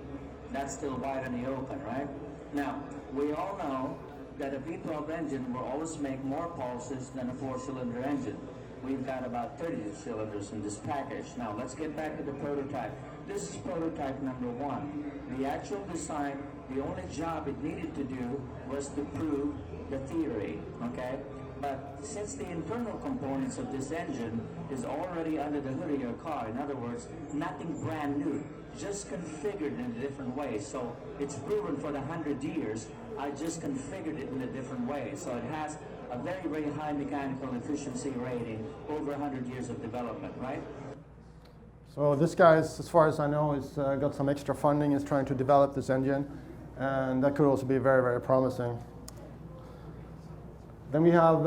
That's still wide in the open, right? Now, we all know that a V12 engine will always make more pulses than a 4-cylinder engine. We've got about 30 cylinders in this package. Now let's get back to the prototype. this is prototype number 1. The actual design, the only job it needed to do was to prove the theory, okay? But since the internal components of this engine is already under the hood of your car, in other words, nothing brand new, just configured in a different way. So it's proven for the 100 years, I just configured it in a different way. So it has a very, very high mechanical efficiency rating over 100 years of development, right? So this guy, as far as I know, has got some extra funding, is trying to develop this engine, and that could also be very, very promising. Then we have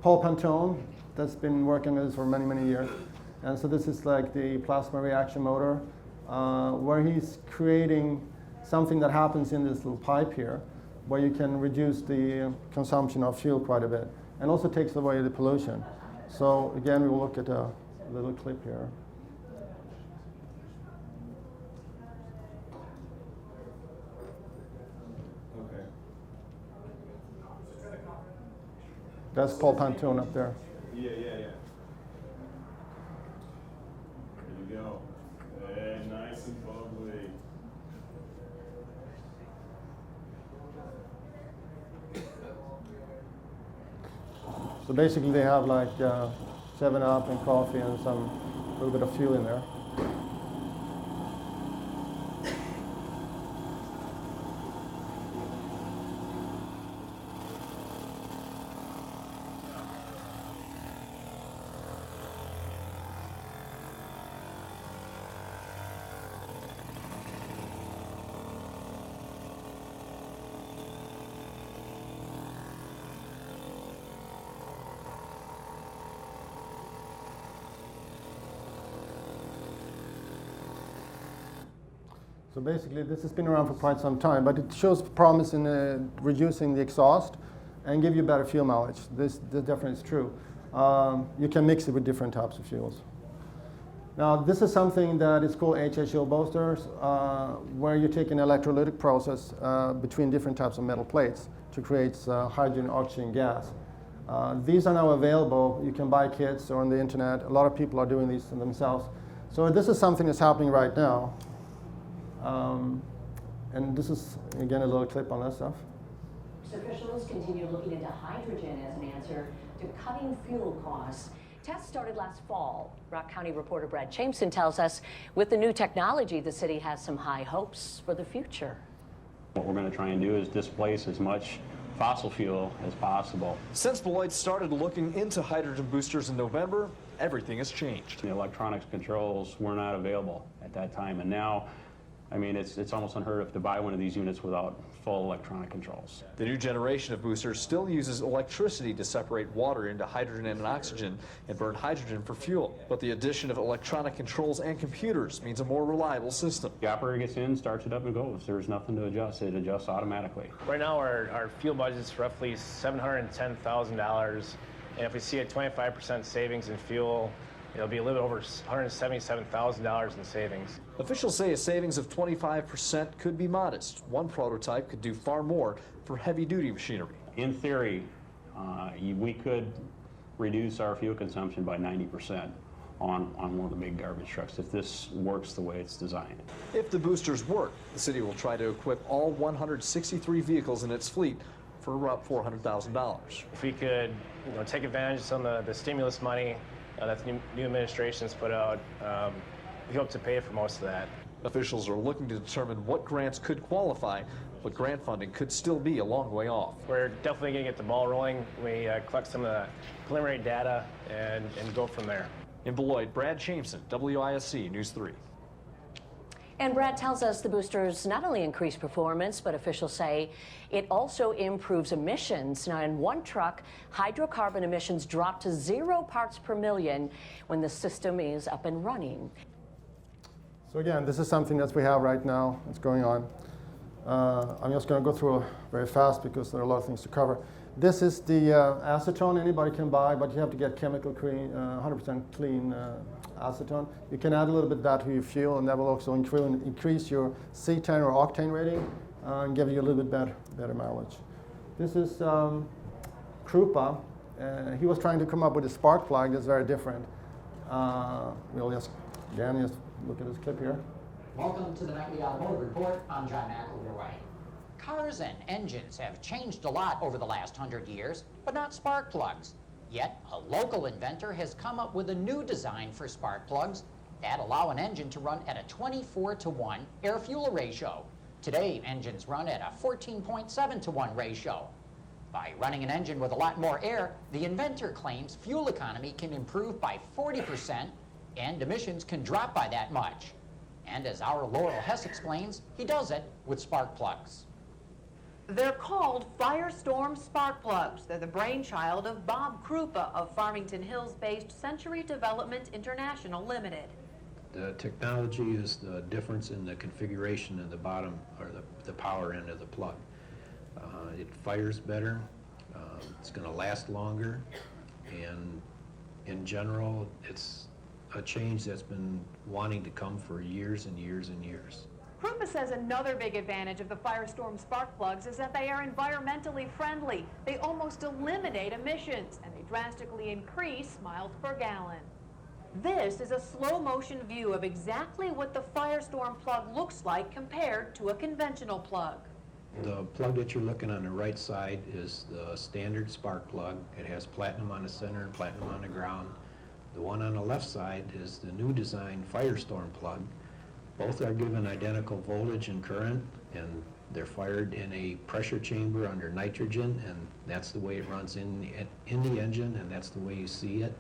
Paul Pantone, that's been working on this for many, many years. And so this is like the plasma reaction motor, where he's creating something that happens in this little pipe here, where you can reduce the consumption of fuel quite a bit, and also takes away the pollution. So again, we will look at a little clip here. That's Paul Pantone up there. Yeah. There you go. Hey, nice and bubbly. So basically they have like 7-Up and coffee and some little bit of fuel in there. So basically, this has been around for quite some time, but it shows promise in reducing the exhaust and give you better fuel mileage. This definitely is true. You can mix it with different types of fuels. Now, this is something that is called HHO boosters, where you take an electrolytic process between different types of metal plates to create hydrogen oxygen gas. These are now available. You can buy kits or on the internet. A lot of people are doing these themselves. So this is something that's happening right now. And this is, again, a little clip on that stuff. Officials continue looking into hydrogen as an answer to cutting fuel costs. Tests started last fall. Rock County reporter Brad Jameson tells us with the new technology, the city has some high hopes for the future. What we're going to try and do is displace as much fossil fuel as possible. Since Beloit started looking into hydrogen boosters in November, everything has changed. The electronics controls were not available at that time, and now, I mean, it's almost unheard of to buy one of these units without full electronic controls. The new generation of boosters still uses electricity to separate water into hydrogen and oxygen and burn hydrogen for fuel. But the addition of electronic controls and computers means a more reliable system. The operator gets in, starts it up and goes. There's nothing to adjust. It adjusts automatically. Right now our fuel budget's roughly $710,000, and if we see a 25% savings in fuel, it'll be a little over $177,000 in savings. Officials say a savings of 25% could be modest. One prototype could do far more for heavy-duty machinery. In theory, we could reduce our fuel consumption by 90% on one of the big garbage trucks if this works the way it's designed. If the boosters work, the city will try to equip all 163 vehicles in its fleet for about $400,000. If we could take advantage of some of the stimulus money that the new administration's put out, we hope to pay for most of that. Officials are looking to determine what grants could qualify, but grant funding could still be a long way off. We're definitely going to get the ball rolling. We collect some of the preliminary data and go from there. In Beloit, Brad Jameson, WISC News 3. And Brad tells us the boosters not only increase performance, but officials say it also improves emissions. Now, in one truck, hydrocarbon emissions drop to 0 parts per million when the system is up and running. So again, this is something that we have right now. It's going on. I'm just going to go through very fast because there are a lot of things to cover. This is the acetone anybody can buy, but you have to get chemical clean, 100% clean acetone. You can add a little bit of that to your fuel, and that will also increase your C10 or octane rating and give you a little bit better mileage. This is Krupa. He was trying to come up with a spark plug that's very different. We'll just Again, just look at this clip here. Welcome to the Nightly Automotive Report. I'm John McElroy. Cars and engines have changed a lot over the last 100 years, but not spark plugs. Yet, a local inventor has come up with a new design for spark plugs that allow an engine to run at a 24-to-1 air-fuel ratio. Today, engines run at a 14.7-to-1 ratio. By running an engine with a lot more air, the inventor claims fuel economy can improve by 40% and emissions can drop by that much. And as our Laurel Hess explains, he does it with spark plugs. They're called Firestorm spark plugs. They're the brainchild of Bob Krupa of Farmington Hills-based Century Development International Limited. The technology is the difference in the configuration of the bottom or the power end of the plug. It fires better, it's going to last longer, and in general, it's a change that's been wanting to come for years and years and years. Krupa says another big advantage of the Firestorm spark plugs is that they are environmentally friendly. They almost eliminate emissions, and they drastically increase miles per gallon. This is a slow-motion view of exactly what the Firestorm plug looks like compared to a conventional plug. The plug that you're looking on the right side is the standard spark plug. It has platinum on the center and platinum on the ground. The one on the left side is the new design Firestorm plug. Both are given identical voltage and current, and they're fired in a pressure chamber under nitrogen, and that's the way it runs in the engine, and that's the way you see it.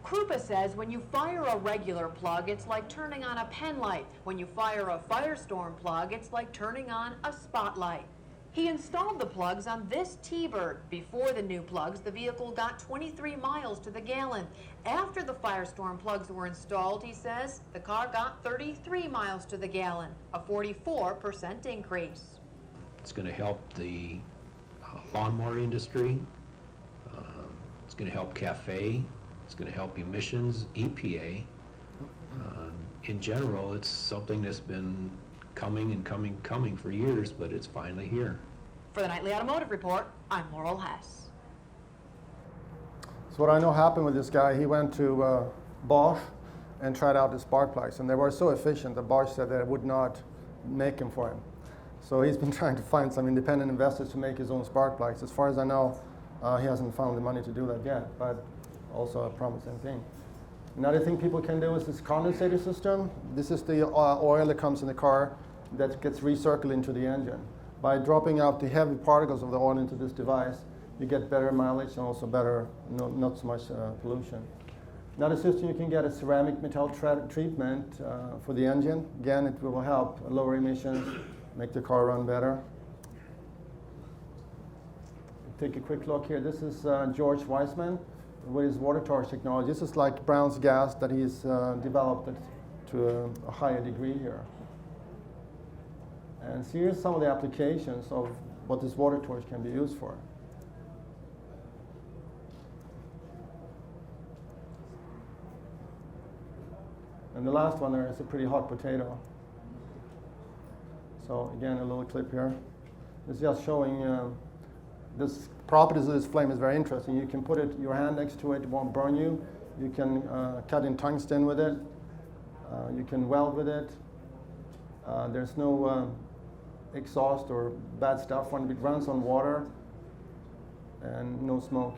Krupa says when you fire a regular plug, it's like turning on a pen light. When you fire a Firestorm plug, it's like turning on a spotlight. He installed the plugs on this T-Bird. Before the new plugs, the vehicle got 23 miles to the gallon. After the Firestorm plugs were installed, he says, the car got 33 miles to the gallon, a 44% increase. It's going to help the lawnmower industry. It's going to help CAFE. It's going to help emissions, EPA. In general, it's something that's been coming and coming for years, but it's finally here. For the Nightly Automotive Report, I'm Laurel Hess. So what I know happened with this guy, he went to Bosch and tried out the spark plugs, and they were so efficient that Bosch said that it would not make them for him. So he's been trying to find some independent investors to make his own spark plugs. As far as I know, he hasn't found the money to do that yet, but also a promising thing. Another thing people can do is this condensator system. This is the oil that comes in the car that gets recircled into the engine. By dropping out the heavy particles of the oil into this device, you get better mileage and also better, not so much pollution. Another system, you can get a ceramic metal treatment for the engine. Again, it will help lower emissions, make the car run better. Take a quick look here. This is George Weissman with his water torch technology. This is like Brown's gas that he's developed it to a higher degree here. And so here's some of the applications of what this water torch can be used for. And the last one there is a pretty hot potato. So again, a little clip here. It's just showing this properties of this flame is very interesting. You can put your hand next to it won't burn you. You can cut in tungsten with it. You can weld with it. There's no exhaust or bad stuff when it runs on water, and no smoke.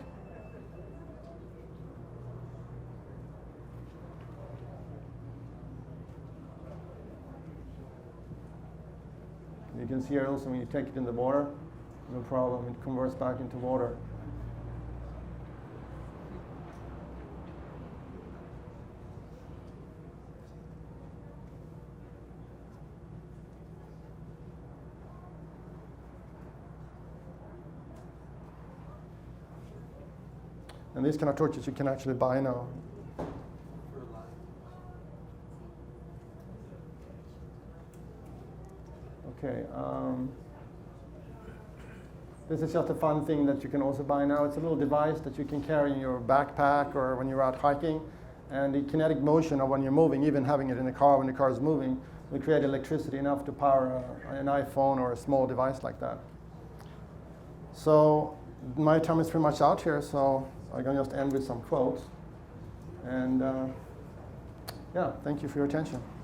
You can see here also when you take it in the water, no problem, it converts back into water. And these kind of torches you can actually buy now. Okay. This is just a fun thing that you can also buy now. It's a little device that you can carry in your backpack or when you're out hiking. And the kinetic motion of when you're moving, even having it in the car when the car is moving, will create electricity enough to power an iPhone or a small device like that. So my time is pretty much out here, so I'm going to just end with some quotes. And Yeah, thank you for your attention.